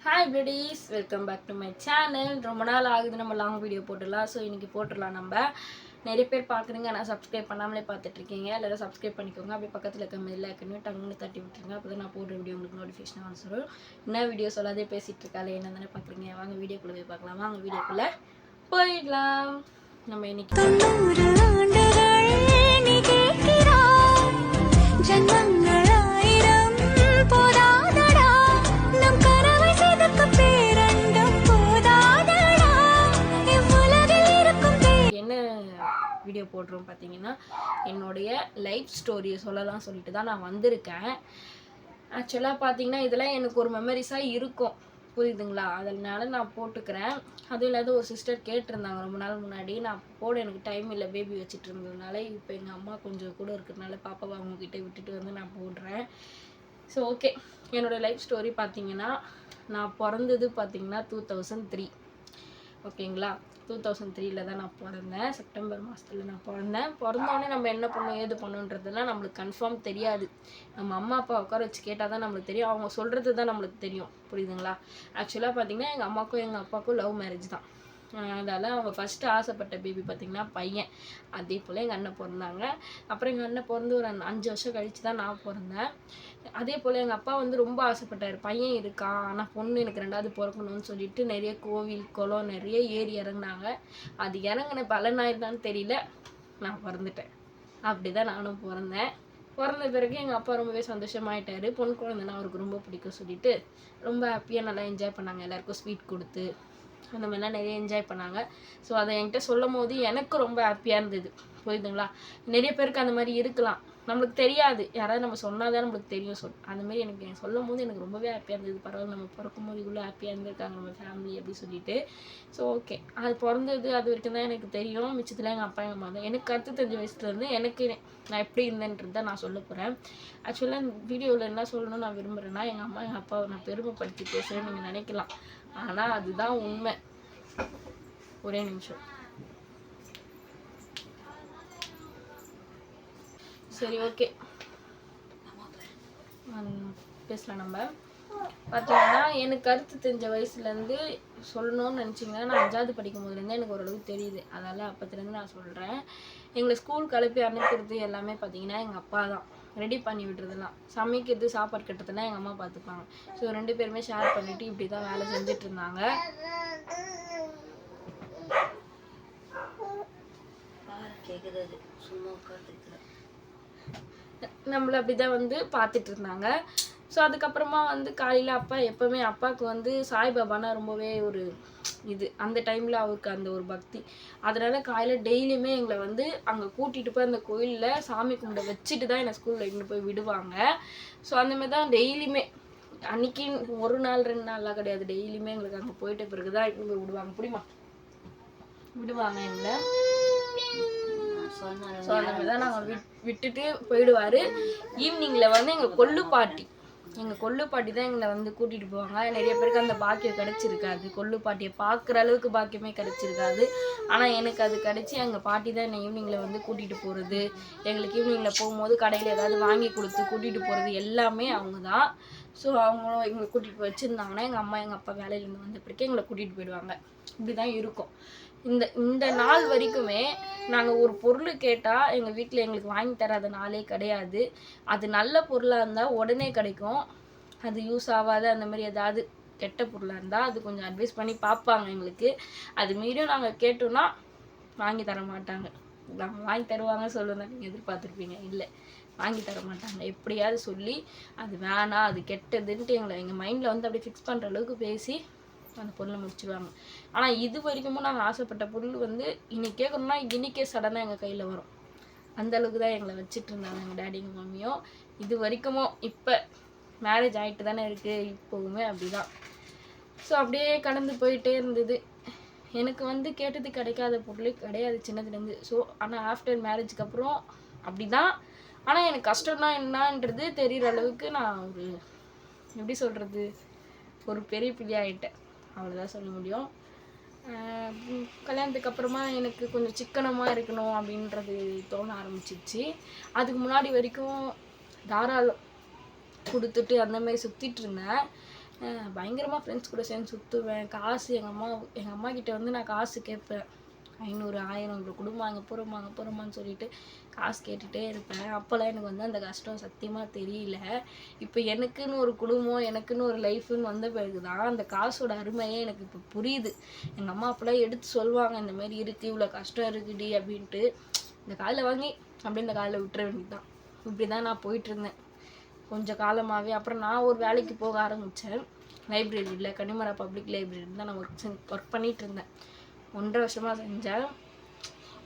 Hi friends, welcome back to my channel. ரொம்ப நாள் ஆகுது நம்ம லாங் வீடியோ போட்டுடலாம். ஸோ இன்றைக்கி போட்டுடலாம். நம்ம நிறைய பேர் பார்க்குறீங்க, ஆனால் சப்ஸ்கிரைப் பண்ணாமலே பார்த்துட்ருக்கீங்க. எல்லாரும் சப்ஸ்கிரைப் பண்ணிக்கோங்க. அப்படியே பக்கத்தில் இருக்க மில்ல இருக்குன்னு டங்குன்னு தட்டி விட்டுருங்க. அப்போ தான் நான் போடுற வீடியோ உங்களுக்கு நோட்டிஃபிகேஷன் வந்துடும். என்ன வீடியோ சொல்லாதே பேசிகிட்டு இருக்காளே என்ன தானே பார்க்குறீங்க. வாங்க வீடியோக்குள்ளே போய் பார்க்கலாம். வாங்க வீடியோக்குள்ளே போயிடலாம். நம்ம இன்னைக்கு வீடியோ போடுறோம் பார்த்தீங்கன்னா, என்னுடைய லைஃப் ஸ்டோரியை சொல்லலாம் சொல்லிட்டு தான் நான் வந்திருக்கேன். ஆக்சுவலாக பார்த்தீங்கன்னா இதெல்லாம் எனக்கு ஒரு மெமரிஸாக இருக்கும், புரியுதுங்களா? அதனால நான் போட்டுக்கிறேன். அதுவும் இல்லாத ஒரு சிஸ்டர் கேட்டிருந்தாங்க ரொம்ப நாள் முன்னாடி. நான் போட எனக்கு டைம் இல்லை, பேபி வச்சுட்டு இருந்ததுனால. இப்போ எங்கள் அம்மா கொஞ்சம் கூட இருக்கிறதுனால பாப்பாவை அவங்கக்கிட்ட விட்டுட்டு வந்து நான் போடுறேன். ஸோ ஓகே, என்னோடய லைஃப் ஸ்டோரி பார்த்தீங்கன்னா, நான் பிறந்தது பார்த்தீங்கன்னா 2003. ஓகேங்களா? 2003 தான் நான் பிறந்தேன். செப்டம்பர் மாதத்தில் நான் பிறந்தோடனே நம்ம என்ன பண்ணோம் ஏது பண்ணோன்றதுலாம் நம்மளுக்கு கன்ஃபார்ம் தெரியாது. நம்ம அம்மா அப்பா உட்கார வச்சு கேட்டால் தான் நம்மளுக்கு தெரியும். அவங்க சொல்கிறது தான் நம்மளுக்கு தெரியும், புரியுதுங்களா? ஆக்சுவலாக பார்த்தீங்கன்னா எங்கள் அம்மாவுக்கும் எங்கள் அப்பாவுக்கும் லவ் மேரேஜ் தான். அதனால் அவங்க ஃபஸ்ட்டு ஆசைப்பட்ட பேபி பார்த்திங்கன்னா பையன். அதே போல் எங்கள் அண்ணன் பிறந்தாங்க. அப்புறம் எங்கள் அண்ணன் பிறந்து ஒரு 5 வருஷம் கழித்து தான் நான் பிறந்தேன். அதே போல் எங்கள் அப்பா வந்து ரொம்ப ஆசைப்பட்டார், பையன் இருக்கான் ஆனால் பொண்ணு எனக்கு 2வது பிறக்கணும்னு சொல்லிட்டு நிறைய கோவில் குளம் நிறைய ஏறி இறங்குனாங்க. அது இறங்கின பலனாயிருந்தான்னு தெரியல, நான் பிறந்துட்டேன். அப்படி தான் நானும் பிறந்தேன். பிறந்த பிறகு எங்கள் அப்பா ரொம்பவே சந்தோஷமாயிட்டார். பொண்ணு குழந்தைன்னா அவருக்கு ரொம்ப பிடிக்கும் சொல்லிட்டு ரொம்ப ஹாப்பியாக நல்லா என்ஜாய் பண்ணாங்க. எல்லாருக்கும் ஸ்வீட் கொடுத்து அந்த மாதிரிலாம் நிறைய என்ஜாய் பண்ணாங்க. ஸோ அதை என்கிட்ட சொல்லும் போது எனக்கு ரொம்ப ஹாப்பியாக இருந்தது, புரியுதுங்களா? நிறைய பேருக்கு அந்த மாதிரி இருக்கலாம், நம்மளுக்கு தெரியாது. யாராவது நம்ம சொன்னால் தான் நம்மளுக்கு தெரியும். அந்தமாரி எனக்கு சொல்லும் போது எனக்கு ரொம்பவே ஹாப்பியாக இருந்தது. பரவாயில்ல, நம்ம பிறக்கும் போது இவ்வளோ ஹாப்பியாக இருந்திருக்காங்க நம்ம ஃபேமிலி அப்படி சொல்லிட்டு. ஸோ ஓகே, அது பிறந்தது அது வரைக்கும் தான் எனக்கு தெரியும். மிச்சத்தில் எங்கள் அப்பா எங்கள் அம்மா தான். எனக்கு கருத்து தெரிஞ்ச வயசுலேருந்து எனக்கு நான் எப்படி இருந்தேன்றது தான் நான் சொல்ல போகிறேன். ஆக்சுவலாக இந்த வீடியோவில் என்ன சொல்லணும்னு நான் விரும்புகிறேன்னா, எங்கள் அம்மா எங்கள் அப்பாவை நான் பெருமைப்படுத்தி பேசுகிறேன்னு நீங்கள் நினைக்கலாம், ஆனால் அதுதான் உண்மை. ஒரே நிமிஷம். சரி ஓகே, பேசலாம். நம்ம பார்த்தீங்கன்னா எனக்கு கருத்து தெரிஞ்ச வயசுலேருந்து சொல்லணும்னு நினச்சிங்கன்னா, நான் 5வது படிக்கும் போதுலேருந்து எனக்கு ஓரளவுக்கு தெரியுது. அதனால் அப்போத்துலேருந்து நான் சொல்கிறேன். எங்களை ஸ்கூல் கிளப்பி அனுப்புறது எல்லாமே பார்த்தீங்கன்னா எங்கள் அப்பா தான். ரெடி பண்ணி விட்டுறதுலாம், சமைக்கிறது சாப்பாடு கட்டுறதுலாம் எங்கள் அம்மா பார்த்துப்பாங்க. ஸோ 2 பேருமே ஷேர் பண்ணிவிட்டு இப்படி தான் வேலை செஞ்சுட்டு இருந்தாங்க. நம்மள அப்படி தான் வந்து பார்த்துட்டு இருந்தாங்க. ஸோ அதுக்கப்புறமா வந்து காலையில் அப்பா எப்போவுமே அப்பாவுக்கு வந்து சாய்பாபானா ரொம்பவே ஒரு இது. அந்த டைமில் அவருக்கு அந்த ஒரு பக்தி. அதனால் காலையில் டெய்லியுமே எங்களை வந்து அங்கே கூட்டிகிட்டு போய் அந்த கோயிலில் சாமி கும்பிட வச்சுட்டு தான் என்னை ஸ்கூலில் இங்கே போய் விடுவாங்க. ஸோ அந்தமாதிரி தான் டெய்லியுமே, அன்றைக்கி ஒரு நாள் 2 நாள்லாம் கிடையாது, டெய்லியுமே எங்களுக்கு அங்கே போயிட்ட பிறகு தான் இங்கே போய் விடுவாங்க. பிடிமா விடுவாங்க எங்களை. ஸோ அந்த மாதிரி தான் நாங்கள் விட்டுட்டு போயிடுவார். ஈவினிங்கில் வந்து எங்கள் கொள்ளுப்பாட்டி தான் எங்களை வந்து கூட்டிகிட்டு போவாங்க. நிறைய பேருக்கு அந்த பாக்கியம் கிடச்சிருக்காது, கொள்ளுப்பாட்டியை பார்க்குற அளவுக்கு பாக்கியமே கிடச்சிருக்காது. ஆனால் எனக்கு அது கிடச்சி எங்கள் பாட்டி தான் என்னை ஈவினிங்கில் வந்து கூட்டிகிட்டு போகிறது. எங்களுக்கு ஈவினிங்கில் போகும்போது கடையில் ஏதாவது வாங்கி கொடுத்து கூட்டிகிட்டு போகிறது எல்லாமே அவங்க தான். ஸோ அவங்களும் எங்களை கூட்டிகிட்டு போய் வச்சுருந்தாங்கன்னா எங்கள் அம்மா எங்கள் அப்பா வேலையிலேருந்து வந்த பிறகு எங்களை கூட்டிகிட்டு போயிடுவாங்க. இப்படி தான் இருக்கும். இந்த நாள் வரைக்குமே நாங்கள் ஒரு பொருள் கேட்டால் எங்கள் வீட்டில் எங்களுக்கு வாங்கி தராத நாளே கிடையாது. அது நல்ல பொருளாக இருந்தால் உடனே கிடைக்கும். அது யூஸ் ஆகாத அந்த மாதிரி ஏதாவது கெட்ட பொருளாக இருந்தால் அது கொஞ்சம் அட்வைஸ் பண்ணி பார்ப்பாங்க எங்களுக்கு. அது மீறியும் நாங்கள் கேட்டோன்னா வாங்கி தர மாட்டாங்க. நாங்கள் வாங்கி தருவாங்க சொல்லுவேன் நீங்கள் எதிர்பார்த்துருப்பீங்க, இல்லை வாங்கி தர மாட்டாங்க. எப்படியாவது சொல்லி அது வேணாம் அது கெட்டதுன்ட்டு எங்கள் மைண்டில் வந்து அப்படியே ஃபிக்ஸ் பண்ணுற அளவுக்கு பேசி அந்த பொருளை முடிச்சுடுவாங்க. ஆனால் இது வரைக்கும் நாங்கள் ஆசைப்பட்ட பொருள் வந்து இன்னைக்கு கேட்கணும்னா இன்றைக்கே சடனாக எங்கள் கையில் வரும். அந்தளவுக்கு தான் எங்களை வச்சுட்டு இருந்தாங்க எங்கள் டேடி எங்கள் மம்மியும். இது வரைக்கும் இப்போ மேரேஜ் ஆகிட்டு தானே இருக்குது, இப்போவுமே அப்படி தான். ஸோ அப்படியே கடந்து போயிட்டே இருந்தது. எனக்கு வந்து கேட்டது கிடைக்காத பொருளே கிடையாது சின்னதுலேருந்து. ஸோ ஆனால் ஆஃப்டர் மேரேஜுக்கு அப்புறம் அப்படி தான். ஆனால் எனக்கு கஷ்டம்னா என்னன்றது தெரிகிற அளவுக்கு நான் ஒரு எப்படி சொல்கிறது, ஒரு பெரிய பிள்ளையாகிட்டேன், அவ்வளோதான் சொல்ல முடியும். கல்யாணத்துக்கு அப்புறமா எனக்கு கொஞ்சம் சிக்கனமாக இருக்கணும் அப்படின்றது தோண ஆரம்பிச்சிச்சு. அதுக்கு முன்னாடி வரைக்கும் தாராளம் கொடுத்துட்டு அந்தமாரி சுற்றிட்டு இருந்தேன். பயங்கரமாக ஃப்ரெண்ட்ஸ் கூட சேர்ந்து சுற்றுவேன். காசு எங்கள் அம்மா கிட்ட வந்து நான் காசு கேட்பேன். 500 1000 குடும்பம் அங்கே போகிறோமான்னு சொல்லிட்டு காசு கேட்டுகிட்டே இருப்பேன். அப்போல்லாம் எனக்கு வந்து அந்த கஷ்டம் சத்தியமாக தெரியல. இப்போ எனக்குன்னு ஒரு குடும்பம், எனக்குன்னு ஒரு லைஃப்னு வந்த பிறகு தான் அந்த காசோட அருமையே எனக்கு இப்போ புரியுது. எங்கள் அம்மா அப்போல்லாம் எடுத்து சொல்லுவாங்க, இந்த மாதிரி இருக்குது, இவ்வளோ கஷ்டம் இருக்குடி அப்படின்ட்டு. இந்த காலில் வாங்கி அப்படியே இந்த காலில் விட்டுற வேண்டியது தான். இப்படி தான் நான் போயிட்டுருந்தேன் கொஞ்சம் காலமாகவே. அப்புறம் நான் ஒரு வேலைக்கு போக ஆரம்பித்தேன். லைப்ரரியில், கன்னிமரா பப்ளிக் லைப்ரரியில் தான் நான் ஒர்க் பண்ணிகிட்டு இருந்தேன். 1.5 வருஷமாக செஞ்சேன்.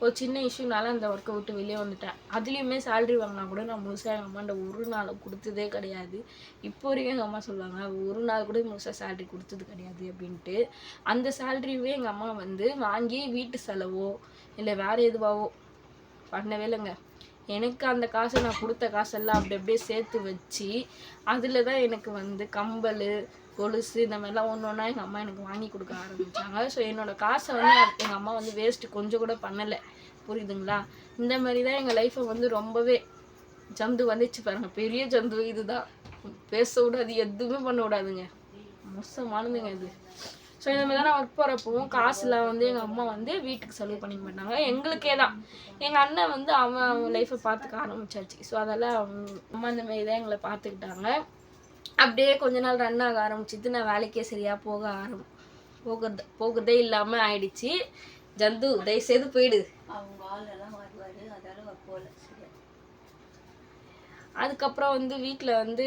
ஒரு சின்ன இஷ்யூனால அந்த ஒர்க்கை விட்டு வெளியே வந்துட்டேன். அதுலேயுமே சேலரி வாங்கினா கூட நான் முழுசாக எங்கள் அம்மாண்ட ஒரு நாள் கொடுத்ததே கிடையாது. இப்போ வரைக்கும் எங்கள் அம்மா சொல்லுவாங்க, ஒரு நாள் கூட முழுசாக சேலரி கொடுத்தது கிடையாது அப்படின்ட்டு. அந்த சேலரியே எங்கள் அம்மா வந்து வாங்கி வீட்டு செலவோ இல்லை வேறு எதுவாவோ பண்ணவே இல்லைங்க. எனக்கு அந்த காசை நான் கொடுத்த காசெல்லாம் அப்படி அப்படியே சேர்த்து வச்சு அதில் தான் எனக்கு வந்து கம்பல், கொலுசு இந்த மாதிரிலாம் ஒன்றா எங்கள் அம்மா எனக்கு வாங்கி கொடுக்க ஆரம்பித்தாங்க. ஸோ என்னோடய காசை வந்து எங்கள் அம்மா வந்து வேஸ்ட்டு கொஞ்சம் கூட பண்ணலை. புரியுதுங்களா? இந்த மாதிரி தான் எங்கள் லைஃப்பை வந்து ரொம்பவே ஜந்து வந்துச்சு பாருங்கள். பெரிய ஜந்து இதுதான். பேச விடாது, எதுவுமே பண்ண விடாதுங்க. மோசமானதுங்க இது. ஸோ இந்த மாதிரி தான் நான் ஒர்க் போகிறப்பவும் காசுலாம் வந்து எங்கள் அம்மா வந்து வீட்டுக்கு செலவு பண்ணிக்க மாட்டாங்க. எங்களுக்கே தான். எங்கள் அண்ணன் வந்து அவன் லைஃப்பை பார்த்துக்க ஆரம்பிச்சாச்சு. ஸோ அதெல்லாம் அம்மா இந்த மாரி தான் எங்களை பார்த்துக்கிட்டாங்க. அப்படியே கொஞ்ச நாள் ரன் ஆக ஆரம்பிச்சிட்டு நான் வேலைக்கே சரியாக போகிறதே இல்லாமல் ஆயிடுச்சு. ஜந்து தயவுசெய்து போயிடு. அவங்க ஆளெல்லாம் வருவார், அதெல்லாம் போகல. அதுக்கப்புறம் வந்து வீட்டில் வந்து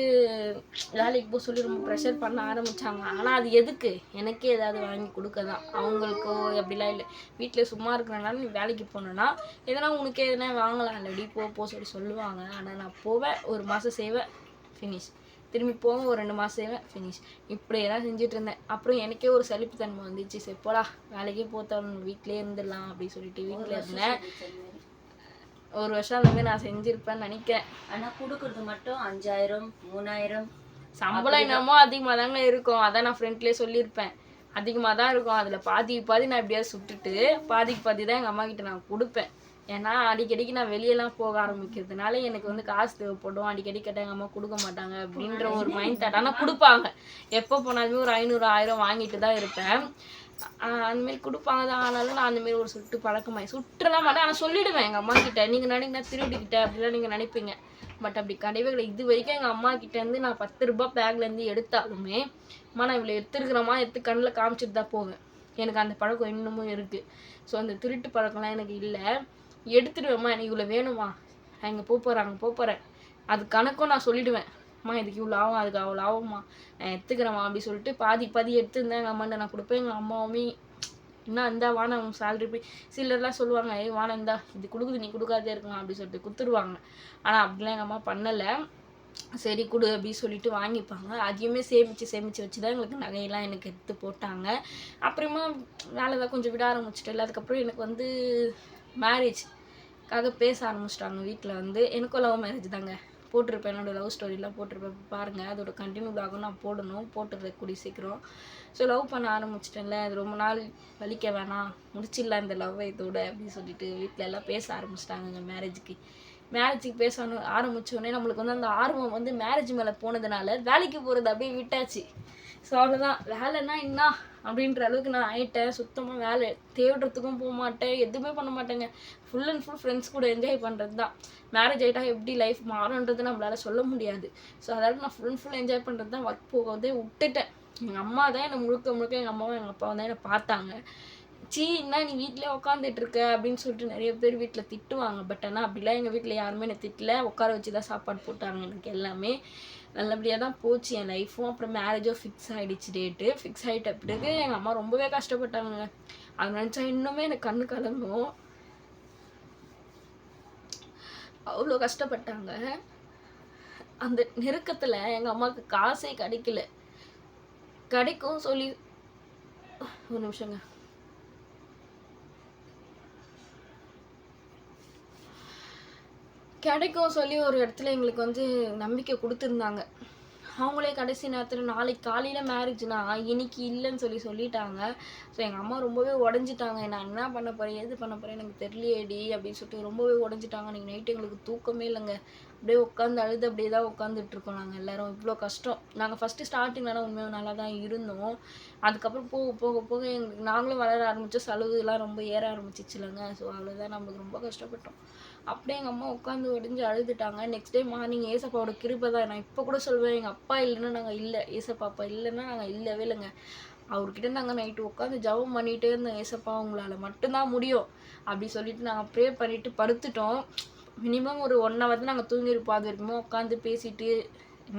வேலைக்கு போக சொல்லி ரொம்ப ப்ரெஷர் பண்ண ஆரம்பித்தாங்க. ஆனால் அது எதுக்கு? எனக்கே ஏதாவது வாங்கி கொடுக்க தான். அவங்களுக்கோ அப்படிலாம் இல்லை. வீட்டில் சும்மா இருக்கிறனால நீ வேலைக்கு போனோன்னா எதனா உனக்கு எதனா வாங்கலாம் இல்லடி, போ சொல்லி சொல்லுவாங்க. ஆனால் நான் போவேன், ஒரு மாதம் செய்வேன், ஃபினிஷ். திரும்பி போவேன், ஒரு 2 மாதம் செய்வேன், ஃபினிஷ். இப்படியே தான் செஞ்சுட்டு இருந்தேன். அப்புறம் எனக்கே ஒரு சலிப்புத்தன்மை வந்துச்சு. சரி போடா வேலைக்கே போத்தவன், வீட்டிலே இருந்துடலாம் அப்படின்னு சொல்லிட்டு வீட்டில் இருந்தேன். 1 வருஷம் அந்த மாதிரி நான் செஞ்சுருப்பேன்னு நினைக்கிறேன். ஆனால் கொடுக்குறது மட்டும் 5000 3000 சம்பளம் என்னமோ அதிகமாக தாங்க இருக்கும். அதான் நான் ஃப்ரெண்ட்லேயே சொல்லியிருப்பேன், அதிகமாக தான் இருக்கும். அதில் பாதி நான் எப்படியாவது சுட்டுட்டு பாதி தான் எங்கள் அம்மா கிட்ட நான் கொடுப்பேன். ஏன்னா அடிக்கடிக்கு நான் வெளியெல்லாம் போக ஆரம்பிக்கிறதுனால எனக்கு வந்து காசு தேவைப்படும். அடிக்கடி கேட்டால் எங்கள் அம்மா கொடுக்க மாட்டாங்க அப்படின்ற ஒரு மைண்ட் தாட். ஆனால் கொடுப்பாங்க. எப்போ போனாலுமே ஒரு 500 1000 வாங்கிட்டு தான் இருப்பேன். அந்தமாரி கொடுப்பாங்க தான். ஆனாலும் நான் அந்தமாரி ஒரு சுட்டு பழக்கமாயி சுட்டுலாம் மாட்டேன். ஆனால் சொல்லிவிடுவேன் எங்கள் அம்மா கிட்ட, நீங்கள் நினைக்கினா திருடிக்கிட்டேன் அப்படிலாம் நீங்கள் நினைப்பீங்க. பட் அப்படி கிடையவே கிடையாது. இது வரைக்கும் எங்கள் அம்மா கிட்டேருந்து நான் 10 ரூபா பேக்லேருந்து எடுத்தாலுமே, அம்மா நான் இவ்வளோ எடுத்துருக்கிறேம்மா, எடுத்து கண்ணில் காமிச்சிட்டு தான் போவேன். எனக்கு அந்த பழக்கம் இன்னமும் இருக்குது. ஸோ அந்த திருட்டு பழக்கம்லாம் எனக்கு இல்லை. எடுத்துடுவேம்மா, எனக்கு இவ்வளோ வேணுமா, நான் இங்கே போகிறேன், அது கணக்கும் நான் சொல்லிவிடுவேன். அம்மா இதுக்கு இவ்வளோ ஆகும், அதுக்கு அவ்வளோ ஆகும்மா, நான் எடுத்துக்கிறேம்மா அப்படி சொல்லிட்டு பாதி எடுத்துருந்தேன். எங்கள் அம்மாண்ட நான் கொடுப்பேன். எங்கள் அம்மாவுமே இன்னும் இந்தா வானா அவங்க சேலரி போய் சிலர்லாம் சொல்லுவாங்க, வானா இந்தா இது கொடுக்குது, நீ கொடுக்காதே இருக்கலாம் அப்படி சொல்லிட்டு கொடுத்துருவாங்க. ஆனால் அப்படிலாம் எங்கள் அம்மா பண்ணலை. சரி கொடு அப்படின்னு சொல்லிட்டு வாங்கிப்பாங்க. அதையுமே சேமித்து வச்சு தான் எங்களுக்கு நகையெல்லாம் எனக்கு எடுத்து போட்டாங்க. அப்புறமா வேலை தான் கொஞ்சம் விட ஆரம்பிச்சிட்டேன். அதுக்கப்புறம் எனக்கு வந்து மேரேஜ்க்காக பேச ஆரம்பிச்சிட்டாங்க வீட்டில். வந்து எனக்கும் லவ் மேரேஜ் தாங்க. போட்டிருப்பேன், என்னோடய லவ் ஸ்டோரிலாம் போட்டிருப்பேன், பாருங்கள். அதோட கண்டினியூ ஆகும், நான் போட்டுடுறேன் கூடிய சீக்கிரம். ஸோ லவ் பண்ண ஆரம்பிச்சிட்டேன்ல, அது ரொம்ப நாள் வலிக்க வேணாம், முடிச்சிடலாம் இந்த லவ்வை இதோட அப்படின்னு சொல்லிட்டு வீட்டில் எல்லாம் பேச ஆரம்பிச்சிட்டாங்க. மேரேஜுக்கு பேச ஆரம்பித்தோடனே நம்மளுக்கு வந்து அந்த ஆர்வம் வந்து மேரேஜ் மேலே போனதுனால வேலைக்கு போகிறது அப்படியே விட்டாச்சு. ஸோ அவ்வளோதான். வேலைன்னா என்ன அப்படின்ற அளவுக்கு நான் ஆகிட்டேன். சுத்தமாக வேலை தேடுறதுக்கும் போக மாட்டேன், எதுவுமே பண்ண மாட்டேங்க. ஃபுல் அண்ட் ஃபுல் ஃப்ரெண்ட்ஸ் கூட என்ஜாய் பண்ணுறது தான். மேரேஜ் ஆகிட்டா எப்படி லைஃப் மாறுன்றது நம்மளால் சொல்ல முடியாது. ஸோ அதாவது நான் ஃபுல் அண்ட் ஃபுல் என்ஜாய் பண்ணுறது தான். ஒர்க் போகிறதே விட்டுட்டேன். எங்கள் அம்மா தான் என்னை முழுக்க எங்கள் அம்மாவும் எங்கள் அப்பாவும் தான் என்னை பார்த்தாங்க. என்ன நீ வீட்டிலே உட்காந்துட்டு இருக்க அப்படின்னு சொல்லிட்டு நிறைய பேர் வீட்டில் திட்டுவாங்க. பட் ஆனால் அப்படிலாம் எங்கள் வீட்டில் யாருமே என்னை திட்டல. உட்கார வச்சு தான் சாப்பாடு போட்டாங்க. எனக்கு எல்லாமே நல்லபடியாக தான் போச்சு என் லைஃப்பும். அப்புறம் மேரேஜும் ஃபிக்ஸ் ஆகிடுச்சு. டேட்டு ஃபிக்ஸ் ஆகிட்ட பிறகு எங்கள் அம்மா ரொம்பவே கஷ்டப்பட்டாங்க. அது நினச்சா இன்னுமே எனக்கு கண்ணு கலங்கும். அவ்வளோ கஷ்டப்பட்டாங்க. அந்த நெருக்கத்தில் எங்கள் அம்மாவுக்கு காசே கிடைக்கும் சொல்லி ஒரு நிமிஷங்க. கிடைக்கும் சொல்லி ஒரு இடத்துல எங்களுக்கு வந்து நம்பிக்கை கொடுத்துருந்தாங்க. அவங்களே கடைசி நேரத்தில் நாளைக்கு காலையில் மேரேஜ்னா இன்னைக்கு இல்லைன்னு சொல்லிட்டாங்க. ஸோ எங்கள் அம்மா ரொம்பவே உடஞ்சிட்டாங்க. நான் என்ன பண்ண போகிறேன், எது பண்ண போகிறேன் எனக்கு தெரியலையேடி அப்படின்னு சொல்லிட்டு ரொம்பவே உடஞ்சிட்டாங்க. அன்றைக்கி நைட்டு எங்களுக்கு தூக்கமே இல்லைங்க. அப்படியே உட்காந்து அழுது அப்படியே தான் உட்காந்துட்டு இருக்கோம் நாங்கள் எல்லாரும். இவ்வளோ கஷ்டம். நாங்கள் ஃபஸ்ட்டு ஸ்டார்டிங்லலாம் உண்மையாக நல்லா தான் இருந்தோம். அதுக்கப்புறம் போக போக போக எங்களுக்கு நாங்களும் வளர ஆரம்பித்தோம். செலவுலாம் ரொம்ப ஏற ஆரம்பிச்சிச்சுலங்க. ஸோ அவ்வளோதான், நம்மளுக்கு ரொம்ப கஷ்டப்பட்டோம். அப்படியே எங்கள் அம்மா உட்காந்து ஒடிஞ்சு அழுதுட்டாங்க. நெக்ஸ்ட் டே மார்னிங் ஏசப்பாவோட கிருபை தான். நான் இப்போ கூட சொல்லுவேன், எங்கள் அப்பா இல்லைன்னா நாங்கள் இல்லை, ஏசப்பா அப்பா இல்லைன்னா நாங்கள் இல்லவே இல்லைங்க. அவர்கிட்ட நாங்கள் நைட்டு உட்காந்து ஜெபம் பண்ணிகிட்டே இருந்தோம். ஏசப்பா உங்களால் மட்டும்தான் முடியும் அப்படி சொல்லிட்டு நாங்கள் ப்ரே பண்ணிட்டு படுத்துட்டோம். மினிமம் ஒரு 1 ஹவர் தான் நாங்கள் தூங்கியிருப்போம். அது வரைக்குமே உட்காந்து பேசிட்டு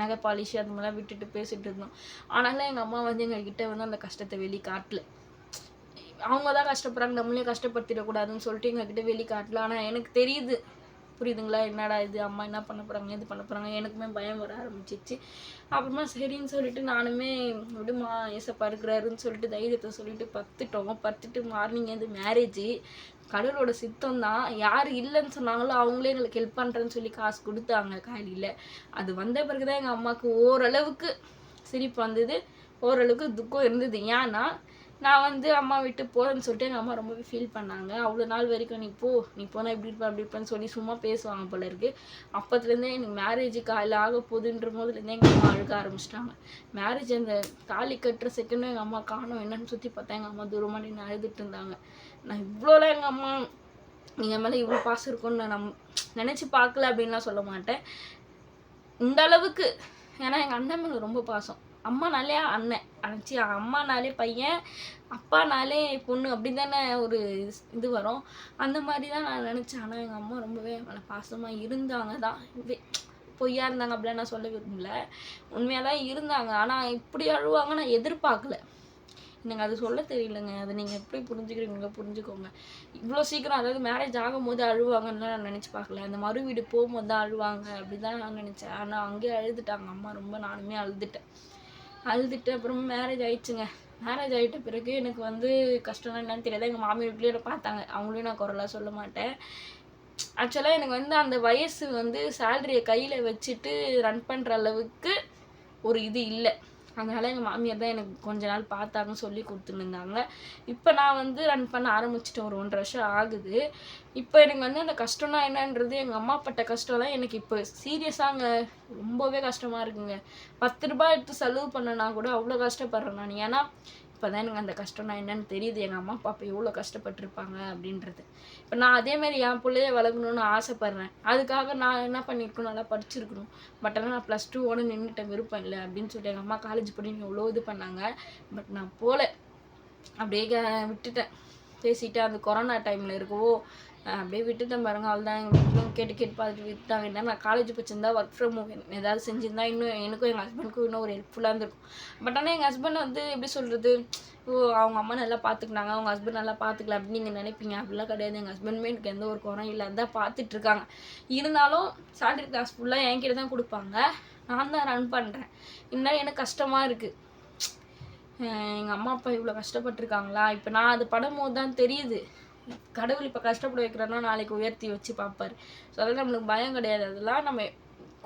நகை பாலிஷ் அது மாதிரிலாம் விட்டுட்டு பேசிட்டு இருந்தோம். ஆனாலும் எங்கள் அம்மா வந்து எங்ககிட்ட வந்து அந்த கஷ்டத்தை வெளி காட்டல. அவங்க தான் கஷ்டப்படுறாங்க, நம்மளையும் கஷ்டப்படுத்திடக்கூடாதுன்னு சொல்லிட்டு எங்ககிட்ட வெளி காட்டல. ஆனால் எனக்கு தெரியுது, புரியுதுங்களா, என்னடா இது அம்மா என்ன பண்ண போகிறாங்க, இது பண்ண போகிறாங்க. எனக்குமே பயம் வர ஆரம்பிச்சிச்சு. அப்புறமா சரின்னு சொல்லிட்டு நானுமே விடுமா ஏசப்பா இருக்கிறாருன்னு சொல்லிட்டு தைரியத்தை சொல்லிட்டு பத்துட்டு மார்னிங் வந்து மேரேஜ் கடவுளோட சித்தம் தான். யார் இல்லைன்னு சொன்னாங்களோ அவங்களே எங்களுக்கு ஹெல்ப் பண்ணுறேன்னு சொல்லி காசு கொடுத்தாங்க காலையில். அது வந்த பிறகு தான் எங்கள் அம்மாவுக்கு ஓரளவுக்கு சிரிப்பு வந்தது, ஓரளவுக்கு துக்கம் இருந்தது. ஏன்னா நான் வந்து அம்மா விட்டு போகிறேன்னு சொல்லிட்டு எங்கள் அம்மா ரொம்பவே ஃபீல் பண்ணாங்க. அவ்வளோ நாள் வரைக்கும் நீ போனால் இப்படி இருப்பேன் அப்படி இருப்பேன்னு சொல்லி சும்மா பேசுவாங்க போல இருக்கு. அப்போத்துலேருந்தே எனக்கு மேரேஜ் காலையில் ஆக போகுதுன்ற போதுலேருந்தே எங்கள் அம்மா அழுக ஆரம்பிச்சிட்டாங்க. மேரேஜ் அந்த தாலி கட்டுற செகண்டும் எங்கள் அம்மா காணோம் என்னன்னு சுற்றி பார்த்தா எங்கள் அம்மா தூரமாக நின்று அழுதுட்டு இருந்தாங்க. நான் இவ்வளோலாம் எங்கள் அம்மா என் மேலே இவ்வளோ பாசம் இருக்கும்னு நான் நினச்சி பார்க்கல அப்படின்லாம் சொல்ல மாட்டேன். இந்த அளவுக்கு, ஏன்னா எங்கள் அண்ணன் மேலே ரொம்ப பாசம். அம்மானாலே அண்ணன், அனுச்சி அம்மானாலே பையன், அப்பானாலே பொண்ணு அப்படி தானே ஒரு இது வரும். அந்த மாதிரி தான் நான் நினச்சேன். ஆனால் எங்கள் அம்மா ரொம்பவே மேலே பாசமாக இருந்தாங்க தான். பொய்யா இருந்தாங்க அப்படிலாம் நான் சொல்ல விரும்பல, உண்மையாக தான் இருந்தாங்க. ஆனால் இப்படி அழுவாங்க நான் எதிர்பார்க்கல. எனக்கு அது சொல்ல தெரியலங்க. அதை நீங்கள் எப்படி புரிஞ்சுக்கிறீங்களோ புரிஞ்சுக்கோங்க. இவ்வளோ சீக்கிரம், அதாவது மேரேஜ் ஆகும்போது அழுவாங்கன்னு நான் நினச்சி பார்க்கல. அந்த மறு வீடு போகும்போது தான் அழுவாங்க அப்படி தான் நான் நினச்சேன். ஆனால் அங்கேயே அழுதுட்டாங்க அம்மா ரொம்ப. நானுமே அழுதுட்டு அப்புறம் மேரேஜ் ஆயிடுச்சுங்க. மேரேஜ் ஆகிட்ட பிறகு எனக்கு வந்து கஷ்டம்னா என்னன்னு தெரியாது. எங்கள் மாமி வீட்லேயே பார்த்தாங்க, அவங்களையும் நான் குறைலாம் சொல்ல மாட்டேன். ஆக்சுவலாக எனக்கு வந்து அந்த வயசு வந்து சேலரியை கையில் வச்சுட்டு ரன் பண்ணுற அளவுக்கு ஒரு இது இல்லை. அதனால் எங்கள் மாமியார் தான் எனக்கு கொஞ்ச நாள் பார்த்தாங்கன்னு சொல்லி கொடுத்துருந்தாங்க. இப்போ நான் வந்து ரன் பண்ண ஆரம்பிச்சிட்டேன், ஒரு 1.5 வருஷம் ஆகுது. இப்போ எனக்கு வந்து அந்த கஷ்டம்னா என்னன்றது, எங்கள் அம்மா பட்ட கஷ்டம்லாம் எனக்கு இப்போ சீரியஸாங்க ரொம்பவே கஷ்டமாக இருக்குங்க. 10 ரூபாய் எடுத்து செலவு பண்ணனா கூட அவ்வளோ கஷ்டப்படுறேன் நான். ஏன்னா இப்போ தான் எனக்கு அந்த கஷ்டம்னா என்னன்னு தெரியுது, எங்கள் அம்மா அப்பா அப்போ எவ்வளோ கஷ்டப்பட்டுருப்பாங்க அப்படின்றது. இப்போ நான் அதேமாரி என் பிள்ளைய வளர்க்கணுன்னு ஆசைப்பட்றேன். அதுக்காக நான் என்ன பண்ணியிருக்கணும், நல்லா படிச்சிருக்கணும். பட் ஆனால் நான் +2 நின்றுட்டேன், விருப்பம் இல்லை அப்படின்னு சொல்லிட்டு எங்கள் அம்மா காலேஜ் படி எவ்வளோ இது பண்ணாங்க. பட் நான் போகல, அப்படியே விட்டுட்டேன். பேசிட்டு அந்த கொரோனா டைமில் இருக்கவோ அப்படியே விட்டுட்டேன் பாருங்க. அவள்தான் எங்கள் வீட்டிலும் கேட்டு பார்த்துட்டு விட்டாங்க. என்ன நான் காலேஜ் படிச்சிருந்தா ஒர்க் ஃப்ரம் ஹோம் ஏதாவது செஞ்சுருந்தா இன்னும் எனக்கும் எங்கள் ஹஸ்பண்டுக்கும் இன்னும் ஒரு ஹெல்ப்ஃபுல்லாக இருந்திருக்கும். பட் ஆனால் எங்கள் ஹஸ்பண்ட் வந்து எப்படி சொல்கிறது, அவங்க அம்மா நல்லா பார்த்துக்கினாங்க, அவங்க ஹஸ்பண்ட் நல்லா பார்த்துக்கல அப்படின்னு நீங்கள் நினைப்பீங்க. அப்படிலாம் கிடையாது. எங்கள் ஹஸ்பண்டுமே எனக்கு எந்த ஒரு குறையும் இல்லை, அதுதான் பார்த்துட்ருக்காங்க. இருந்தாலும் சாலரி கிளாஸ் ஃபுல்லாக என்கிட்ட தான் கொடுப்பாங்க, நான் தான் ரன் பண்ணுறேன். இருந்தாலும் எனக்கு கஷ்டமாக இருக்குது. எங்கள் அம்மா அப்பா இவ்வளோ கஷ்டப்பட்டுருக்காங்களா. இப்போ நான் அது படும்போது தான் தெரியுது, கடவுள் இப்போ கஷ்டப்பட வைக்கிறான்னா நாளைக்கு உயர்த்தி வச்சு பார்ப்பார். ஸோ அதெல்லாம் நம்மளுக்கு பயம் கிடையாது. அதெல்லாம் நம்ம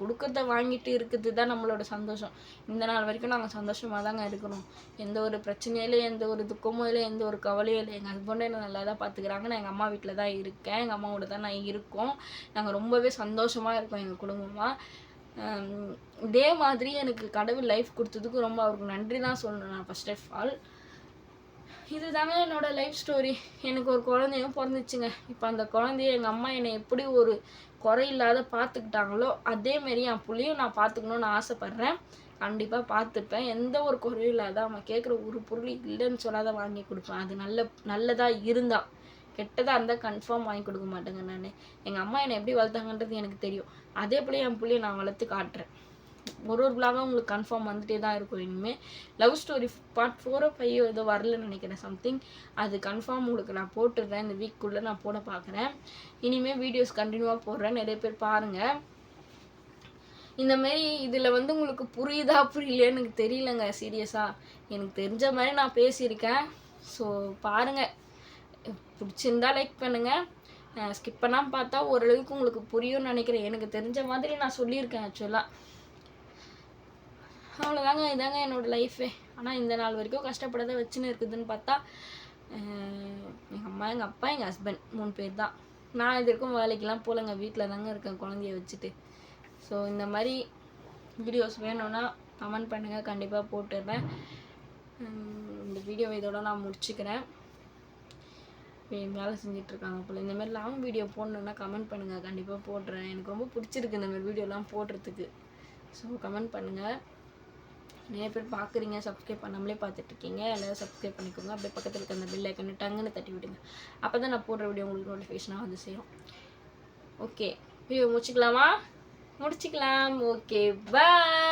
கொடுக்கறத வாங்கிட்டு இருக்கிறது தான் நம்மளோட சந்தோஷம். இந்த நாள் வரைக்கும் நாங்கள் சந்தோஷமாக தாங்க இருக்கணும். எந்த ஒரு பிரச்சனையிலும், எந்த ஒரு துக்கமும் இல்லை, எந்த ஒரு கவலையும் இல்லை. எங்கள் ஹஸ்பண்டும் என்ன நல்லா தான் பார்த்துக்கிறாங்க. நான் எங்கள் அம்மா வீட்டில் தான் இருக்கேன், எங்கள் அம்மாவோட தான் நான் இருக்கோம். நாங்கள் ரொம்பவே சந்தோஷமாக இருக்கோம் எங்கள் குடும்பமாக. இதே மாதிரி எனக்கு கடவுள் லைஃப் கொடுத்ததுக்கு ரொம்ப அவருக்கு நன்றி தான் சொல்லணும் நான் ஃபர்ஸ்ட் ஆஃப் ஆல். இதுதாங்க என்னோடய லைஃப் ஸ்டோரி. எனக்கு ஒரு குழந்தையும் பிறந்துச்சுங்க. இப்போ அந்த குழந்தைய எங்கள் அம்மா என்னை எப்படி ஒரு குறையில்லாத பார்த்துக்கிட்டாங்களோ அதேமாரி என் பிள்ளையும் நான் பார்த்துக்கணுன்னு ஆசைப்பட்றேன். கண்டிப்பாக பார்த்துப்பேன். எந்த ஒரு குறையும் இல்லாத, அவன் கேட்குற ஒரு பொருள் இல்லைன்னு சொல்லாத வாங்கி கொடுப்பேன். அது நல்லதாக இருந்தால். கெட்டதாக இருந்தால் கன்ஃபார்ம் வாங்கி கொடுக்க மாட்டேங்க நான். எங்கள் அம்மா என்னை எப்படி வளர்த்தாங்கன்றது எனக்கு தெரியும். அதே போல் என் பிள்ளைய நான் வளர்த்து காட்டுறேன். ஒரு விலாகம் உங்களுக்கு கன்ஃபார்ம் வந்துட்டே தான் இருக்கும். இனிமேல் லவ் ஸ்டோரி பார்ட் 4 or 5 ஏதோ வரலன்னு நினைக்கிறேன், சம்திங். அது கன்ஃபார்ம் உங்களுக்கு நான் போட்டுடுறேன். இந்த வீக்குள்ளே நான் போட பார்க்குறேன். இனிமேல் வீடியோஸ் கண்டினியூவாக போடுறேன், நிறைய பேர் பாருங்கள். இந்தமாரி இதில் வந்து உங்களுக்கு புரியுதா புரியலையா எனக்கு தெரியலங்க. சீரியஸாக எனக்கு தெரிஞ்ச மாதிரி நான் பேசியிருக்கேன். ஸோ பாருங்கள், பிடிச்சிருந்தா லைக் பண்ணுங்கள். ஸ்கிப் பண்ணாமல் பார்த்தா ஓரளவுக்கு உங்களுக்கு புரியும்னு நினைக்கிறேன். எனக்கு தெரிஞ்ச மாதிரி நான் சொல்லியிருக்கேன் ஆக்சுவலாக. அவ்வளோதாங்க, இதாங்க என்னோடய லைஃபே. ஆனால் இந்த நாள் வரைக்கும் கஷ்டப்படாத வச்சுன்னு இருக்குதுன்னு பார்த்தா எங்கள் அம்மா, எங்கள் அப்பா, எங்கள் ஹஸ்பண்ட் 3 பேர் தான். நான் இது வரைக்கும் வேலைக்கெலாம் போகலங்க, வீட்டில் தாங்க இருக்கேன் குழந்தைய வச்சுட்டு. ஸோ இந்த மாதிரி வீடியோஸ் வேணும்னா கமெண்ட் பண்ணுங்கள், கண்டிப்பாக போட்டுடுறேன். இந்த வீடியோவை இதோட நான் முடிச்சுக்கிறேன். வேலை செஞ்சிட்ருக்காங்க போல். இந்தமாதிரி லாங் வீடியோ போடணுன்னா கமெண்ட் பண்ணுங்கள், கண்டிப்பாக போடுறேன். எனக்கு ரொம்ப பிடிச்சிருக்கு இந்தமாதிரி வீடியோலாம் போடுறதுக்கு. ஸோ கமெண்ட் பண்ணுங்கள். நிறைய பேர் பார்க்குறீங்க, சப்ஸ்கிரைப் பண்ணாமலே பார்த்துட்ருக்கீங்க. எல்லோரும் சப்ஸ்கிரைப் பண்ணிக்கோங்க. அப்படியே பக்கத்தில் இருக்க அந்த பெல் ஐக்கனை டங்குன்னு தட்டி விடுங்க. அப்போ தான் நான் போடுற வீடியோ உங்களுக்கு நோட்டிஃபிகேஷனாக வந்து சேரும். ஓகே, வீடியோ முடிச்சுக்கலாமா? முடிச்சுக்கலாம். ஓகே, பாய்.